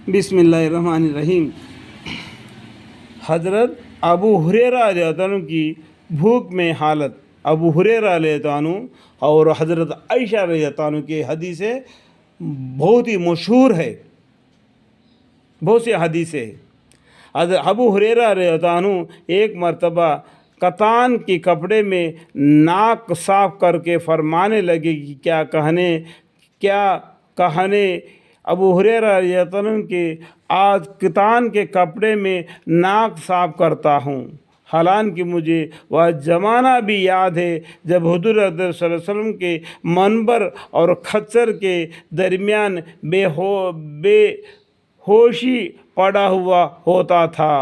بسم اللہ الرحمن الرحیم۔ حضرت ابو ہریرہ رضی اللہ عنہ کی بھوک میں حالت، ابو ہریرہ رضی اللہ عنہ اور حضرت عائشہ رضی اللہ عنہ کی حدیثیں بہت ہی مشہور ہے، بہت سی حدیثیں ہیں۔ حضرت ابو ہریرہ رضی اللہ عنہ ایک مرتبہ کتان کے کپڑے میں ناک صاف کر کے فرمانے لگے کہ کیا کہنے ابو ہریرہ رضی اللہ عنہ کے آج کتان کے کپڑے میں ناک صاف کرتا ہوں، حالانکہ مجھے وہ زمانہ بھی یاد ہے جب حضور صلی اللہ علیہ وسلم کے منبر اور خچر کے درمیان بے ہوشی پڑا ہوا ہوتا تھا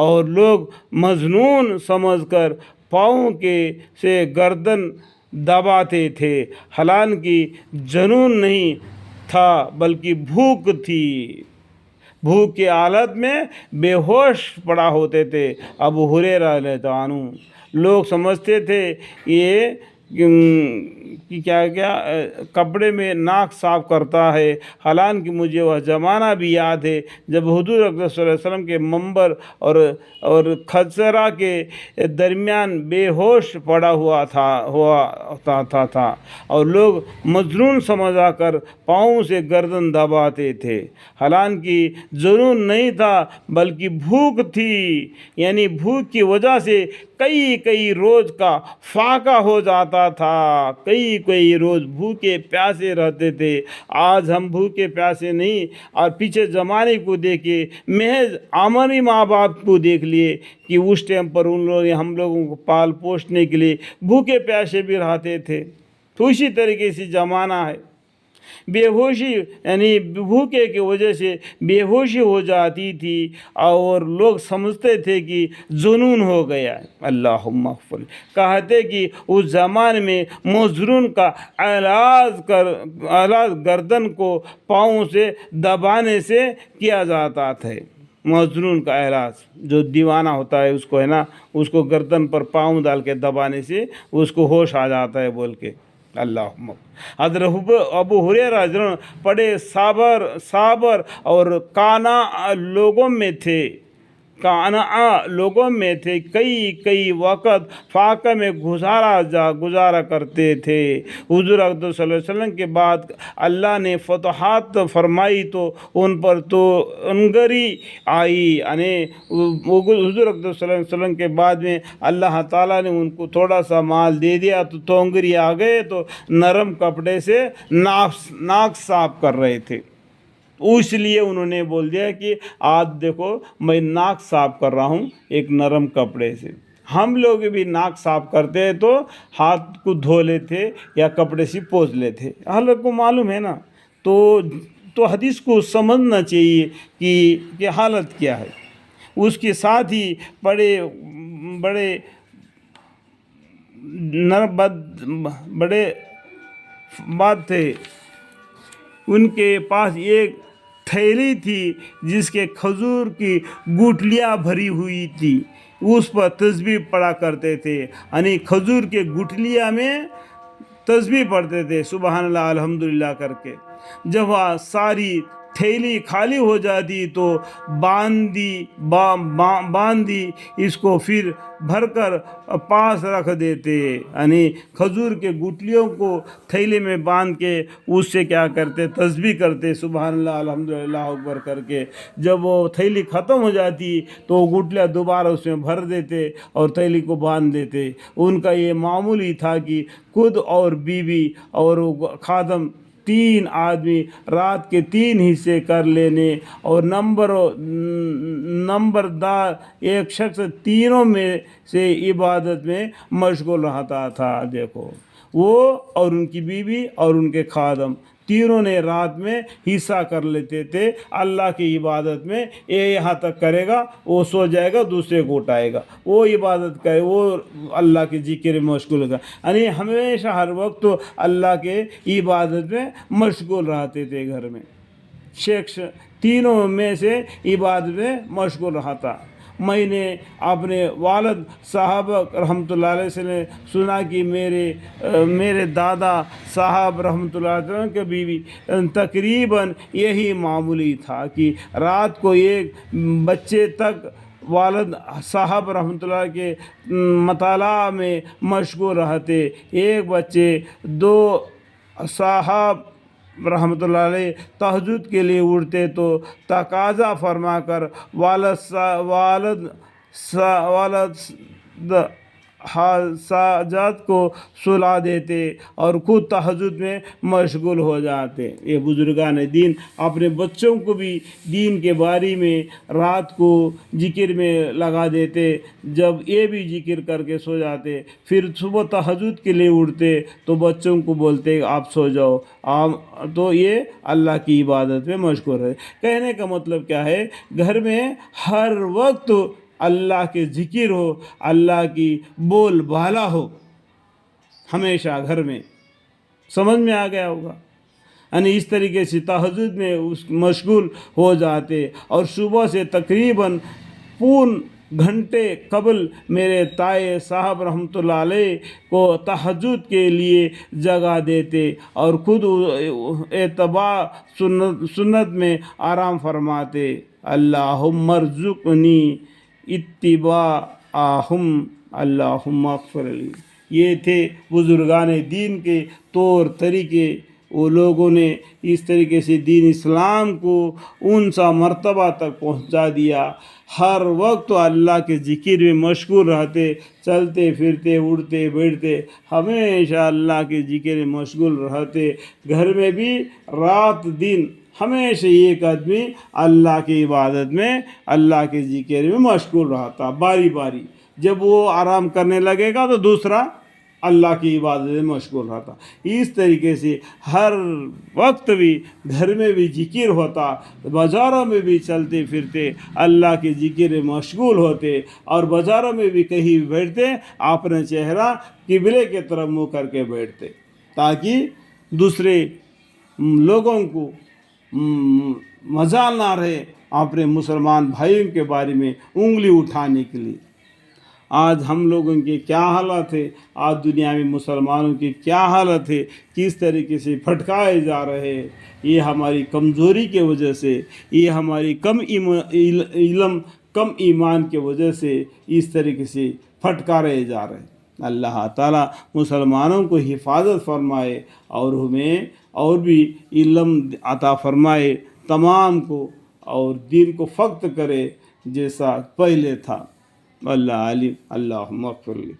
اور لوگ مجنون سمجھ کر پاؤں سے گردن دباتے تھے، حالانکہ جنون نہیں تھا بلکہ بھوک تھی۔ بھوک کی حالت میں بے ہوش پڑا ہوتے تھے ابو ہریرہ رضی اللہ عنہ۔ لوگ سمجھتے تھے یہ کہ کیا کپڑے میں ناک صاف کرتا ہے، حالانکہ مجھے وہ زمانہ بھی یاد ہے جب حضور اکرم صلی اللہ علیہ وسلم کے منبر اور خچرہ کے درمیان بے ہوش پڑا ہوا تھا اور لوگ مجنون سمجھا کر پاؤں سے گردن دباتے تھے، حالانکہ جنون نہیں تھا بلکہ بھوک تھی، یعنی بھوک کی وجہ سے کئی روز کا فاقہ ہو جاتا تھا، کئی روز بھوکے پیاسے رہتے تھے۔ آج ہم بھوکے پیاسے نہیں، اور پیچھے زمانے کو دیکھے، محض ہمارے ماں باپ کو دیکھ لیے کہ اس ٹائم پر ان لوگوں نے ہم لوگوں کو پال پوسنے کے لیے بھوکے پیاسے بھی رہتے تھے۔ تو اسی طریقے سے زمانہ ہے، بے ہوشی یعنی بھوکے کی وجہ سے بے ہوشی ہو جاتی تھی اور لوگ سمجھتے تھے کہ جنون ہو گیا ہے۔ اللہم اغفر، کہتے کہ اس زمانے میں مجنون کا علاج گردن کو پاؤں سے دبانے سے کیا جاتا تھا۔ مجنون کا علاج، جو دیوانہ ہوتا ہے اس کو گردن پر پاؤں ڈال کے دبانے سے اس کو ہوش آ جاتا ہے بول کے۔ اللہم حضرت ابو ہریرہ رضی اللہ عنہ بڑے صابر اور قانع لوگوں میں تھے، کئی وقت فاقہ میں گزارا کرتے تھے۔ حضور اکرم صلی اللہ علیہ وسلم کے بعد اللہ نے فتوحات فرمائی تو ان پر تو انگری آئی، یعنی حضور اکرم صلی اللہ علیہ وسلم کے بعد میں اللہ تعالیٰ نے ان کو تھوڑا سا مال دے دیا تو انگری آ گئے، تو نرم کپڑے سے ناک صاف کر رہے تھے، اس لیے انہوں نے بول دیا کہ آج دیکھو میں ناک صاف کر رہا ہوں ایک نرم کپڑے سے۔ ہم لوگ بھی ناک صاف کرتے ہیں تو ہاتھ کو دھو لیتے یا کپڑے سے پوچھ لیتے، ہم لوگ کو معلوم ہے نا۔ تو حدیث کو سمجھنا چاہیے کہ حالت کیا ہے۔ اس کے ساتھ ہی بڑے بات تھے، ان کے پاس ایک تھیلی تھی جس کے کھجور کی گٹھلیاں بھری ہوئی تھی، اس پر تسبیح پڑھا کرتے تھے، یعنی کھجور کے گٹھلیاں میں تسبیح پڑھتے تھے سبحان اللہ الحمدللہ کر کے۔ جب وہ ساری تھیلی خالی ہو جاتی تو باندھی اس کو پھر بھر کر پاس رکھ دیتے، یعنی کھجور کے گٹھلیوں کو تھیلی میں باندھ کے اس سے کیا کرتے، تسبیح کرتے سبحان اللہ الحمدللہ اکبر کر کے۔ جب وہ تھیلی ختم ہو جاتی تو گٹھلیاں دوبارہ اس میں بھر دیتے اور تھیلی کو باندھ دیتے۔ ان کا یہ معمول ہی تھا کہ خود اور بیوی اور خادم، 3 آدمی رات کے 3 حصے کر لینے، اور نمبردار ایک شخص تینوں میں سے عبادت میں مشغول رہتا تھا۔ دیکھو، وہ اور ان کی بیوی اور ان کے خادم تینوں نے رات میں حصہ کر لیتے تھے اللہ کی عبادت میں۔ یہاں تک کرے گا، وہ سو جائے گا، دوسرے کو اٹھائے گا، وہ عبادت کرے، وہ اللہ کے ذکر میں مشغول ہوگا، یعنی ہمیشہ ہر وقت اللہ کے عبادت میں مشغول رہتے تھے۔ گھر میں شخص تینوں میں سے عبادت میں مشغول رہتا، میں نے اپنے والد صاحب رحمۃ اللہ علیہ سے نے سنا کہ میرے دادا صاحب رحمۃ اللہ علیہ کے بھی تقریباً یہی معمولی تھا کہ رات کو ایک بچے تک والد صاحب رحمۃ اللہ کے مطالعہ میں مشغول رہتے، ایک بچے دو صاحب رحمۃ اللہ علیہ تہجد کے لیے اٹھتے تو تقاضا فرما کر والد ساجد کو سلا دیتے اور خود تہجد میں مشغول ہو جاتے۔ یہ بزرگان دین اپنے بچوں کو بھی دین کے بارے میں رات کو ذکر میں لگا دیتے، جب یہ بھی ذکر کر کے سو جاتے، پھر صبح تہجد کے لیے اٹھتے تو بچوں کو بولتے آپ سو جاؤ، تو یہ اللہ کی عبادت میں مشغول ہے۔ کہنے کا مطلب کیا ہے؟ گھر میں ہر وقت اللہ کے ذکر ہو، اللہ کی بول بالا ہو، ہمیشہ گھر میں۔ سمجھ میں آ گیا ہوگا؟ یعنی اس طریقے سے تہجد میں مشغول ہو جاتے، اور صبح سے تقریباً پون گھنٹے قبل میرے تائے صاحب رحمۃ اللہ علیہ کو تہجد کے لیے جگا دیتے اور خود اتباع سنت میں آرام فرماتے۔ اللہم ارزقنی اتباعہم اللہم اغفر لی۔ یہ تھے بزرگان دین کے طور طریقے۔ وہ لوگوں نے اس طریقے سے دین اسلام کو اونچا مرتبہ تک پہنچا دیا۔ ہر وقت اللہ کے ذکر میں مشغول رہتے، چلتے پھرتے اٹھتے بیٹھتے ہمیشہ اللہ کے ذکر میں مشغول رہتے۔ گھر میں بھی رات دن ہمیشہ ایک آدمی اللہ کی عبادت میں، اللہ کے ذکر میں مشغول رہتا، باری باری۔ جب وہ آرام کرنے لگے گا تو دوسرا اللہ کی عبادت میں مشغول رہتا۔ اس طریقے سے ہر وقت بھی گھر میں بھی ذکر ہوتا، بازاروں میں بھی چلتے پھرتے اللہ کے ذکر میں مشغول ہوتے، اور بازاروں میں بھی کہیں بھی بیٹھتے اپنا چہرہ قبلے کی طرف منہ کر کے بیٹھتے، تاکہ دوسرے لوگوں کو مجال نہ رہے اپنے مسلمان بھائیوں کے بارے میں انگلی اٹھانے کے لیے۔ آج ہم لوگوں کے کیا حالت ہے، آج دنیا میں مسلمانوں کی کیا حالت ہے، کس طریقے سے پھٹکائے جا رہے ہیں۔ یہ ہماری کمزوری کی وجہ سے، یہ ہماری کم علم کم ایمان کی وجہ سے اس طریقے سے پھٹکارے جا رہے ہیں۔ اللہ تعالیٰ مسلمانوں کو حفاظت فرمائے اور ہمیں اور بھی علم عطا فرمائے تمام کو، اور دین کو فقط کرے جیسا پہلے تھا۔ اللہ عالم، اللہم اغفر لی۔